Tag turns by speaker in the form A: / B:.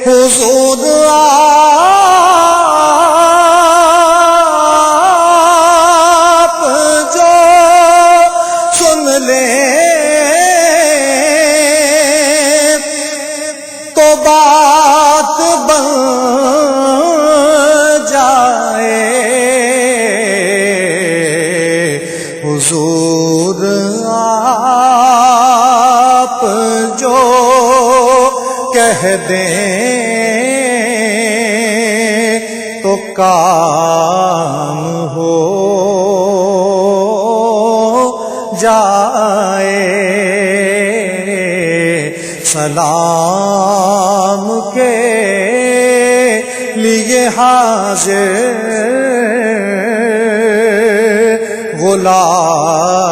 A: حضور آپ جو سن لیں تو بات بن جائے، حضور آپ جو کہہ دیں تو کام ہو جائے، سلام کے لیے حاضر غلام